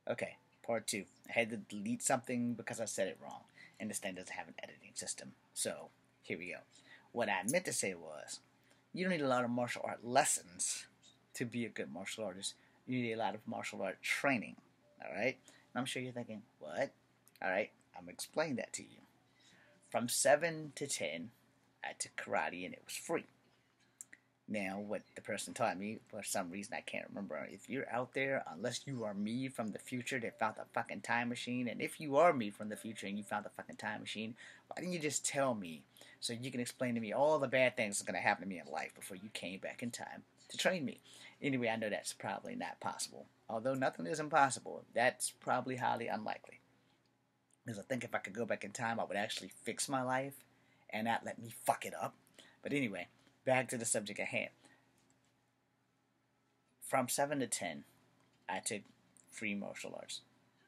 Okay, part two. I had to delete something because I said it wrong, and this thing doesn't have an editing system. So, here we go. What I meant to say was, you don't need a lot of martial art lessons to be a good martial artist. You need a lot of martial art training. Alright? And I'm sure you're thinking, what? Alright, I'm going to explain that to you. From 7 to 10, I took karate and it was free. Now, what the person taught me, for some reason I can't remember. If you're out there, unless you are me from the future that found the fucking time machine, and if you are me from the future and you found the fucking time machine, why didn't you just tell me so you can explain to me all the bad things that's going to happen to me in life before you came back in time to train me? Anyway, I know that's probably not possible. Although nothing is impossible, that's probably highly unlikely. Because I think if I could go back in time, I would actually fix my life and not let me fuck it up. But anyway, back to the subject at hand. From 7 to 10, I took free martial arts,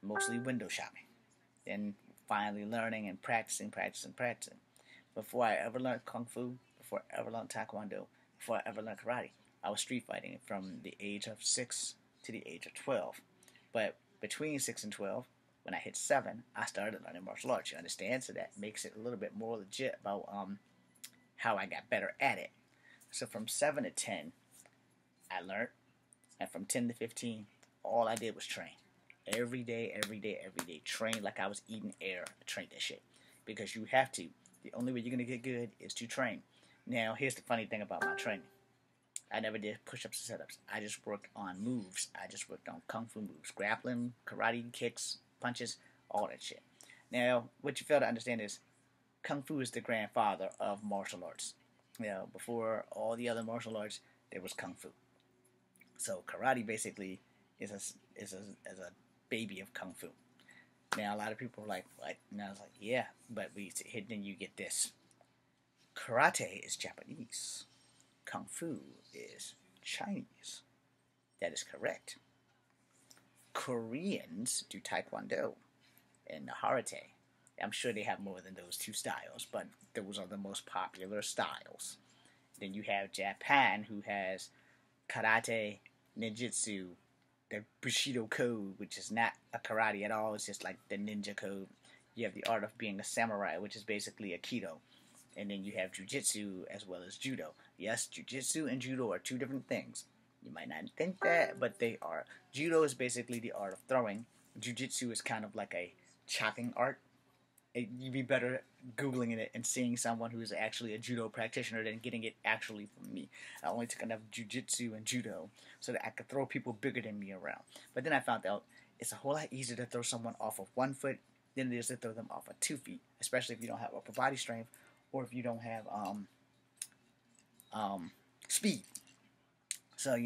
mostly window shopping. Then finally learning and practicing. Before I ever learned Kung Fu, before I ever learned Taekwondo, before I ever learned Karate, I was street fighting from the age of 6 to the age of 12. But between 6 and 12, when I hit 7, I started learning martial arts. You understand? So that makes it a little bit more legit about how I got better at it. So from 7 to 10, I learned, and from 10 to 15, all I did was train. Every day, every day, every day. Train like I was eating air. I trained that shit. Because you have to. The only way you're going to get good is to train. Now, here's the funny thing about my training. I never did push-ups or sit-ups. I just worked on moves. I just worked on kung fu moves. Grappling, karate, kicks, punches, all that shit. Now, what you fail to understand is kung fu is the grandfather of martial arts. Before all the other martial arts, there was kung fu. So karate basically is a baby of kung fu. Now a lot of people are like, what? And I was like, yeah, but then you get this. Karate is Japanese. Kung fu is Chinese. That is correct. Koreans do Taekwondo and Karate. I'm sure they have more than those two styles, but those are the most popular styles. Then you have Japan, who has karate, ninjutsu, the Bushido code, which is not a karate at all. It's just like the ninja code. You have the art of being a samurai, which is basically Aikido. And then you have jujitsu as well as judo. Yes, jujitsu and judo are two different things. You might not think that, but they are. Judo is basically the art of throwing. Jujitsu is kind of like a chopping art. You'd be better googling it and seeing someone who is actually a judo practitioner than getting it actually from me. I only took enough jujitsu and judo so that I could throw people bigger than me around. But then I found out it's a whole lot easier to throw someone off of 1 foot than it is to throw them off of 2 feet, especially if you don't have upper body strength or if you don't have speed. So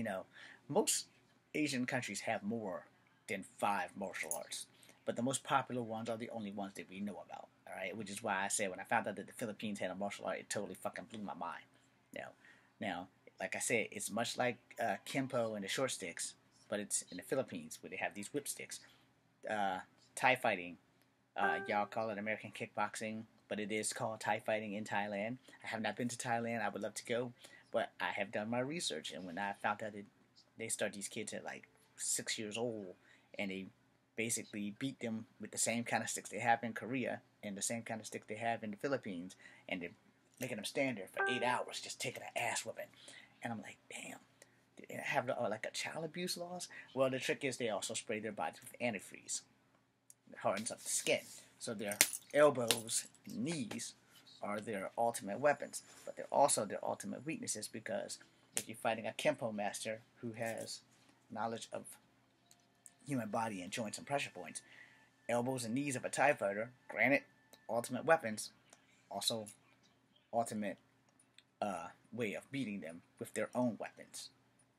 most Asian countries have more than 5 martial arts, but the most popular ones are the only ones that we know about. All right, which is why I said when I found out that the Philippines had a martial art, it totally fucking blew my mind. Now, like I said, it's much like Kempo and the short sticks, but it's in the Philippines where they have these whip sticks. Thai fighting, y'all call it American kickboxing, but it is called Thai fighting in Thailand. I have not been to Thailand. I would love to go, but I have done my research, and when I found out that they start these kids at like 6 years old, and they basically beat them with the same kind of sticks they have in Korea and the same kind of sticks they have in the Philippines, and they're making them stand there for 8 hours just taking an ass whipping. And I'm like, damn, they have like a child abuse laws? Well, the trick is they also spray their bodies with antifreeze. It hardens up the skin. So their elbows and knees are their ultimate weapons, but they're also their ultimate weaknesses because if you're fighting a Kempo master who has knowledge of human body and joints and pressure points, elbows and knees of a TIE fighter, granted, ultimate weapons, also ultimate way of beating them with their own weapons.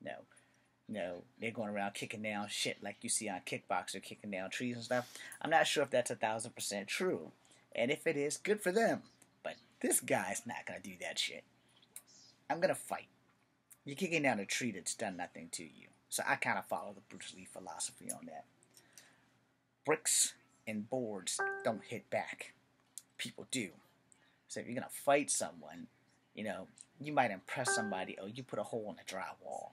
No, no, they're going around kicking down shit like you see on Kickboxer, kicking down trees and stuff. I'm not sure if that's 1,000% true, and if it is, good for them. But this guy's not gonna do that shit. I'm gonna fight. You're kicking down a tree that's done nothing to you. So I kind of follow the Bruce Lee philosophy on that. Bricks and boards don't hit back. People do. So if you're gonna fight someone, you might impress somebody, or you put a hole in the drywall,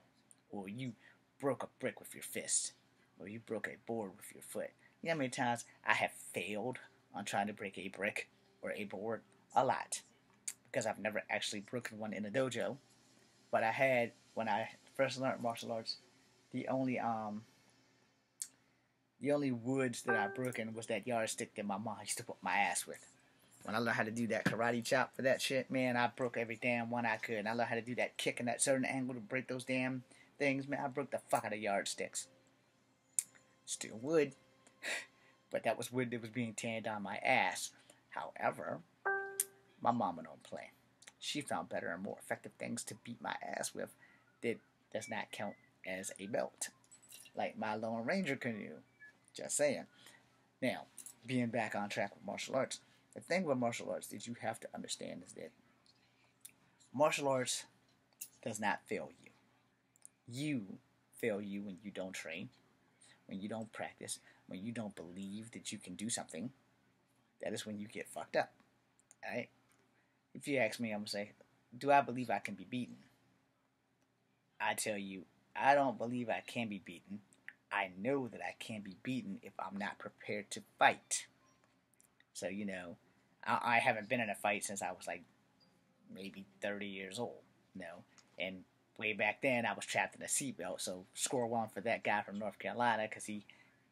or you broke a brick with your fist. or you broke a board with your foot. You know how many times I have failed on trying to break a brick or a board? A lot. Because I've never actually broken one in a dojo. But I had, when I first learned martial arts, the only woods that I broken was that yardstick that my mom used to whip my ass with. When I learned how to do that karate chop for that shit, man, I broke every damn one I could. And I learned how to do that kick in that certain angle to break those damn things, man. I broke the fuck out of yardsticks. Still wood. But that was wood that was being tanned on my ass. However, my mama don't play. She found better and more effective things to beat my ass with that does not count as a belt. Like my Lone Ranger canoe. Just saying. Now, being back on track with martial arts, the thing with martial arts that you have to understand is that martial arts does not fail you. You fail you when you don't train, when you don't practice, when you don't believe that you can do something. That is when you get fucked up. Alright? If you ask me, I'm going to say, do I believe I can be beaten? I tell you, I don't believe I can be beaten. I know that I can be beaten if I'm not prepared to fight. So, you know, I haven't been in a fight since I was like maybe 30 years old, you know. And way back then, I was trapped in a seatbelt. So, score one for that guy from North Carolina because he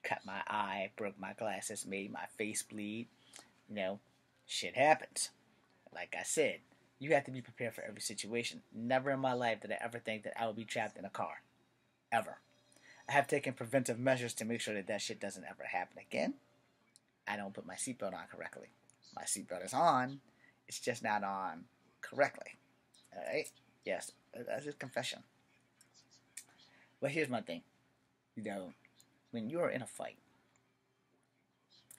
cut my eye, broke my glasses, made my face bleed. You know, shit happens. Like I said, you have to be prepared for every situation. Never in my life did I ever think that I would be trapped in a car. Ever. I have taken preventive measures to make sure that that shit doesn't ever happen again. I don't put my seatbelt on correctly. My seatbelt is on. It's just not on correctly. Alright? Yes, that's a confession. But here's my thing. You know, when you're in a fight,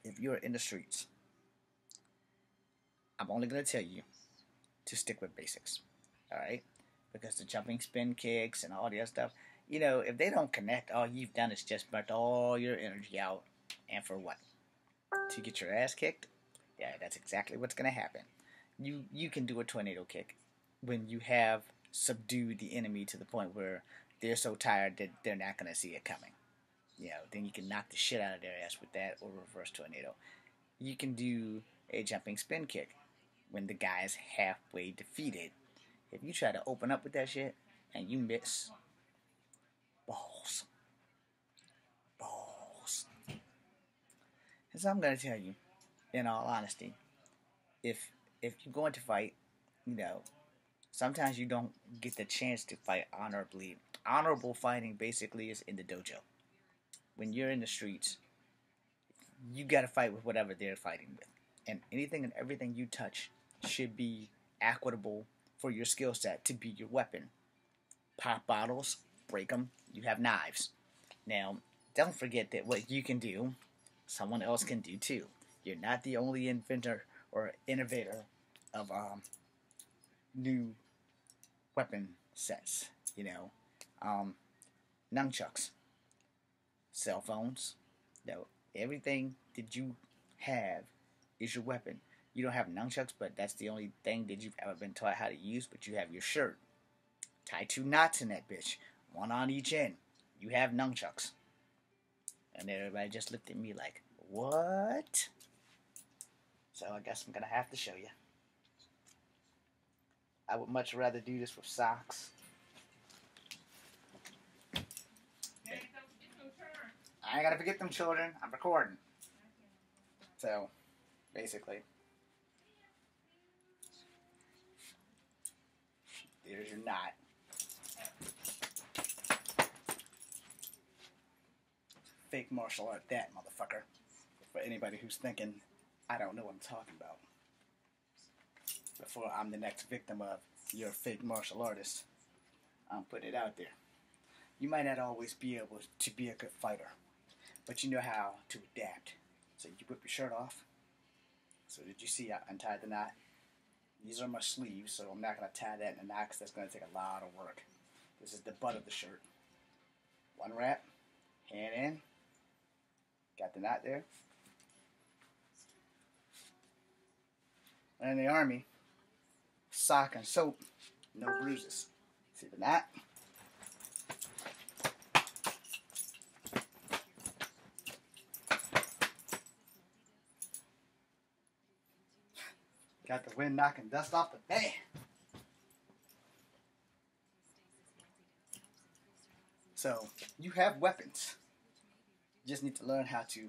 if you're in the streets, I'm only going to tell you to stick with basics. Alright? Because the jumping spin kicks and all the other stuff, you know, if they don't connect, all you've done is just burnt all your energy out. And for what? To get your ass kicked? Yeah, that's exactly what's going to happen. You can do a tornado kick when you have subdued the enemy to the point where they're so tired that they're not going to see it coming. You know, then you can knock the shit out of their ass with that or reverse tornado. You can do a jumping spin kick when the guy is halfway defeated. If you try to open up with that shit and you miss, balls. And so I'm going to tell you, in all honesty, if you're going to fight, you know, sometimes you don't get the chance to fight honorably. Honorable fighting basically is in the dojo. When you're in the streets, you got to fight with whatever they're fighting with. And anything and everything you touch should be equitable for your skill set to be your weapon. Pop bottles, break them, you have knives. Now, don't forget that what you can do, someone else can do too. You're not the only inventor or innovator of new weapon sets. You know, nunchucks, cell phones. You know, everything that you have is your weapon. You don't have nunchucks, but that's the only thing that you've ever been taught how to use. But you have your shirt. Tie 2 knots in that bitch, one on each end. You have nunchucks. And everybody just looked at me like, what? So I guess I'm going to have to show you. I would much rather do this with socks. I ain't got to forget them children. I'm recording. So, basically, there's your knot. Fake martial art that, motherfucker. For anybody who's thinking, I don't know what I'm talking about. Before I'm the next victim of, you're a fake martial artist, I'm putting it out there. You might not always be able to be a good fighter, but you know how to adapt. So you whip your shirt off. So did you see I untied the knot? These are my sleeves, so I'm not going to tie that in a knot because that's going to take a lot of work. This is the butt of the shirt. One wrap, hand in. Got the knot there. And in the Army, sock and soap, no bruises. See the knot? Got the wind knocking dust off the fan. So, you have weapons. You just need to learn how to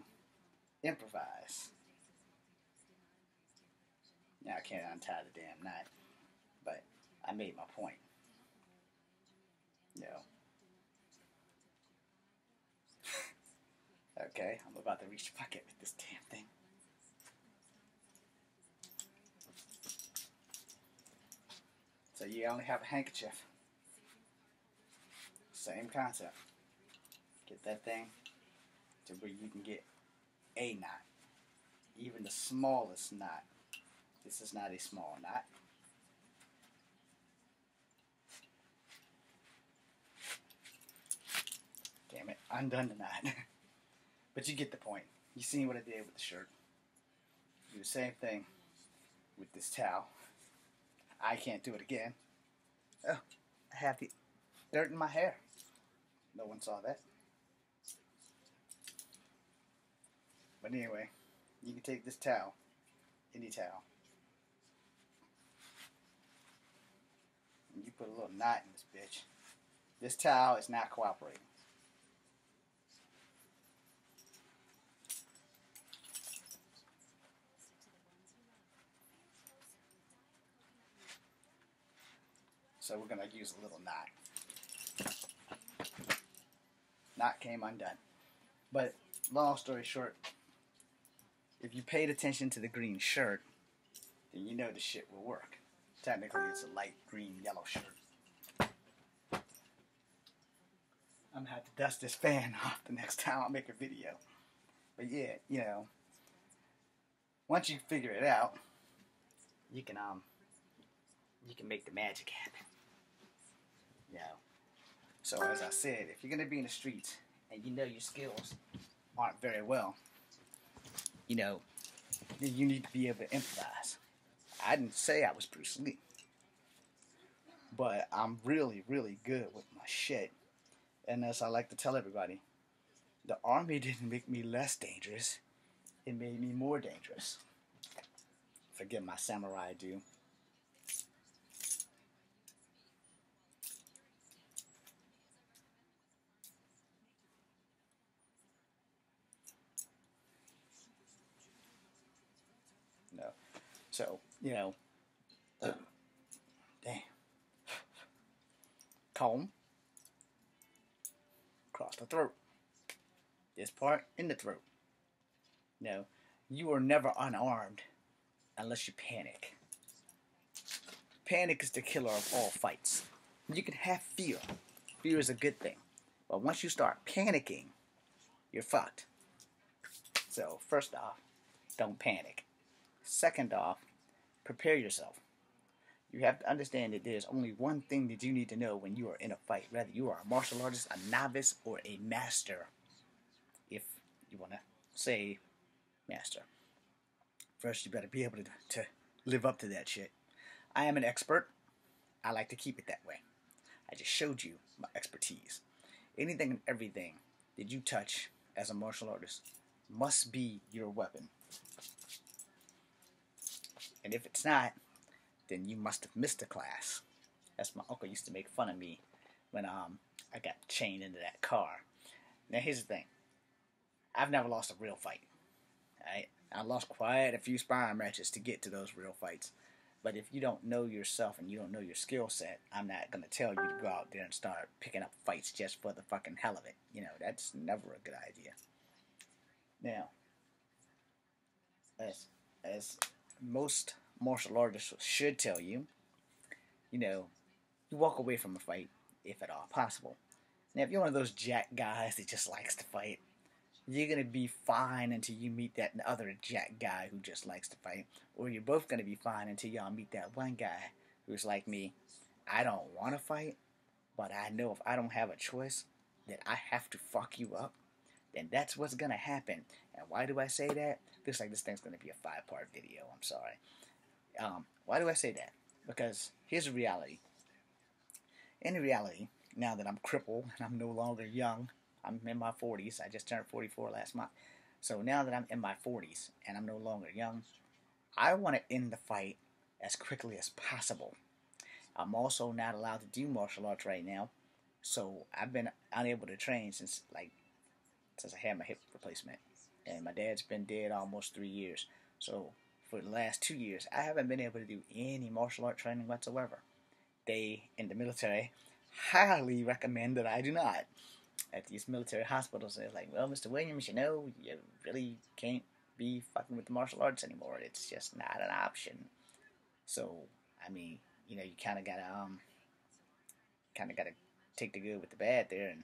improvise. Now I can't untie the damn knot, but I made my point. You know. Okay, I'm about to reach the bucket with this damn thing. So you only have a handkerchief. Same concept. Get that thing to where you can get a knot. Even the smallest knot. This is not a small knot. Damn it, undone the knot. But you get the point. You seen what I did with the shirt. Do the same thing with this towel. I can't do it again. Oh, I have the dirt in my hair. No one saw that. But anyway, you can take this towel, any towel, and you put a little knot in this bitch. This towel is not cooperating. So we're going to use a little knot. Knot came undone. But long story short, if you paid attention to the green shirt, then you know the shit will work. Technically, it's a light green yellow shirt. I'm going to have to dust this fan off the next time I make a video. But yeah, you know, once you figure it out, you can make the magic happen. You know. So as I said, if you're going to be in the streets and you know your skills aren't very well, you know, then you need to be able to improvise. I didn't say I was Bruce Lee, but I'm really, really good with my shit. And as I like to tell everybody, the army didn't make me less dangerous. It made me more dangerous. Forget my samurai do. No. So, you know, damn. Comb. Across the throat. This part in the throat. No, you are never unarmed unless you panic. Panic is the killer of all fights. You can have fear. Fear is a good thing. But once you start panicking, you're fucked. So, first off, don't panic. Second off, prepare yourself. You have to understand that there's only one thing that you need to know when you are in a fight, whether you are a martial artist, a novice, or a master. If you want to say master. First, you better be able to live up to that shit. I am an expert. I like to keep it that way. I just showed you my expertise. Anything and everything that you touch as a martial artist must be your weapon. And if it's not, then you must have missed a class. That's my uncle used to make fun of me when I got chained into that car. Now here's the thing. I've never lost a real fight. Right? I lost quite a few sparring matches to get to those real fights. But if you don't know yourself and you don't know your skill set, I'm not going to tell you to go out there and start picking up fights just for the fucking hell of it. You know, that's never a good idea. Now, as most martial artists should tell you, you know, you walk away from a fight if at all possible. Now, if you're one of those jack guys that just likes to fight, you're going to be fine until you meet that other jack guy who just likes to fight. Or you're both going to be fine until y'all meet that one guy who's like me. I don't want to fight, but I know if I don't have a choice that I have to fuck you up, then that's what's going to happen. And why do I say that? Looks like this thing's going to be a 5-part video. I'm sorry. Why do I say that? Because here's the reality. In reality, now that I'm crippled and I'm no longer young, I'm in my 40s. I just turned 44 last month. So now that I'm in my 40s and I'm no longer young, I want to end the fight as quickly as possible. I'm also not allowed to do martial arts right now, so I've been unable to train since I had my hip replacement, and my dad's been dead almost 3 years. So for the last 2 years, I haven't been able to do any martial art training whatsoever. They in the military highly recommend that I do not. At these military hospitals, they're like, "Well, Mr. Williams, you really can't be fucking with the martial arts anymore. It's just not an option." So, I mean, you kind of gotta take the good with the bad there and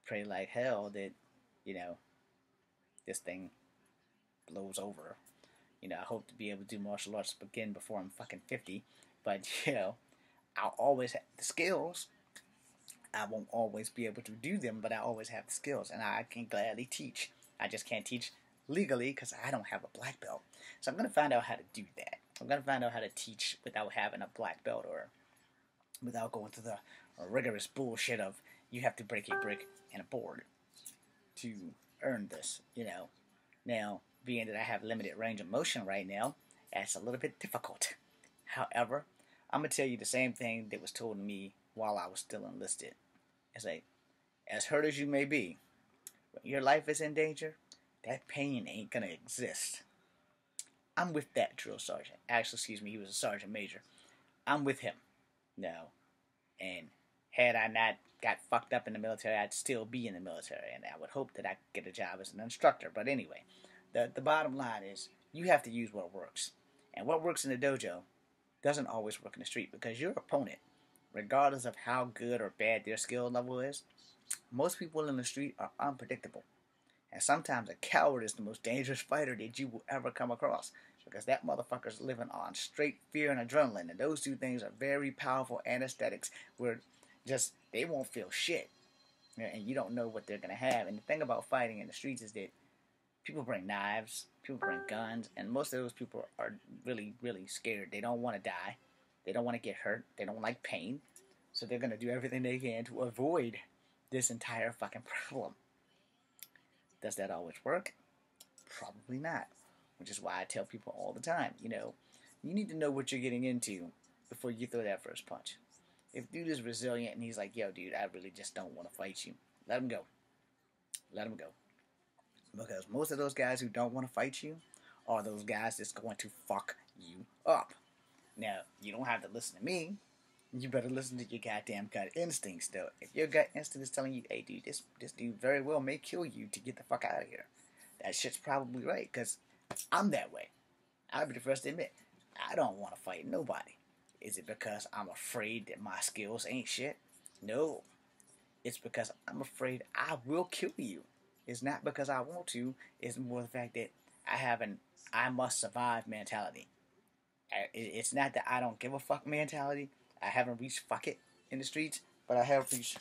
pray like hell that you know this thing blows over. I hope to be able to do martial arts again before I'm fucking 50. But I'll always have the skills. I won't always be able to do them, but I always have the skills, and I can gladly teach. I just can't teach legally because I don't have a black belt. So I'm gonna find out how to do that. I'm gonna find out how to teach without having a black belt, or without going through the rigorous bullshit of you have to break a brick and a board to earn this. Now, being that I have limited range of motion right now, that's a little bit difficult. However, I'm going to tell you the same thing that was told to me while I was still enlisted. It's like, as hurt as you may be, when your life is in danger, that pain ain't going to exist. I'm with that drill sergeant. Actually, excuse me, he was a sergeant major. I'm with him. No. And had I not got fucked up in the military, I'd still be in the military, and I would hope that I could get a job as an instructor. But anyway, the bottom line is you have to use what works. And what works in the dojo doesn't always work in the street, because your opponent, regardless of how good or bad their skill level is, most people in the street are unpredictable. And sometimes a coward is the most dangerous fighter that you will ever come across, because that motherfucker's living on straight fear and adrenaline, and those two things are very powerful anesthetics where they won't feel shit, and you don't know what they're gonna have. And the thing about fighting in the streets is that people bring knives, people bring guns, and most of those people are really, really scared. They don't want to die, they don't want to get hurt, they don't like pain, so they're gonna do everything they can to avoid this entire fucking problem. Does that always work? Probably not. Which is why I tell people all the time, you need to know what you're getting into before you throw that first punch. If dude is resilient and he's like, "Yo, dude, I really just don't want to fight you," let him go. Let him go. Because most of those guys who don't want to fight you are those guys that's going to fuck you up. Now, you don't have to listen to me. You better listen to your goddamn gut instincts, though. If your gut instinct is telling you, "Hey, dude, this dude very well may kill you to get the fuck out of here," that shit's probably right, because I'm that way. I'll be the first to admit, I don't want to fight nobody. Is it because I'm afraid that my skills ain't shit? No. It's because I'm afraid I will kill you. It's not because I want to. It's more the fact that I have an "I must survive" mentality. It's not that I don't give a fuck mentality. I haven't reached fuck it in the streets, but I have reached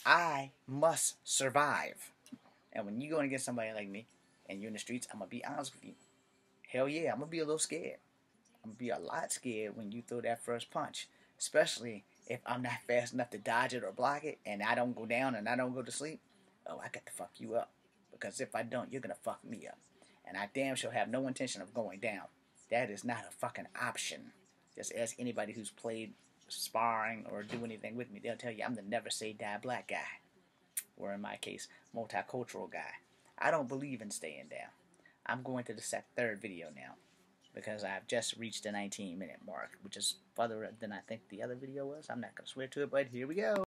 I must survive. And when you're going against somebody like me and you're in the streets, I'm going to be honest with you. Hell yeah, I'm going to be a little scared. I'm going to be a lot scared when you throw that first punch. Especially if I'm not fast enough to dodge it or block it, and I don't go down and I don't go to sleep. Oh, I got to fuck you up. Because if I don't, you're going to fuck me up. And I damn sure have no intention of going down. That is not a fucking option. Just ask anybody who's played sparring or do anything with me. They'll tell you I'm the never say die black guy. Or in my case, multicultural guy. I don't believe in staying down. I'm going to the third video now, because I've just reached the 19-minute mark, which is further than I think the other video was. I'm not going to swear to it, but here we go.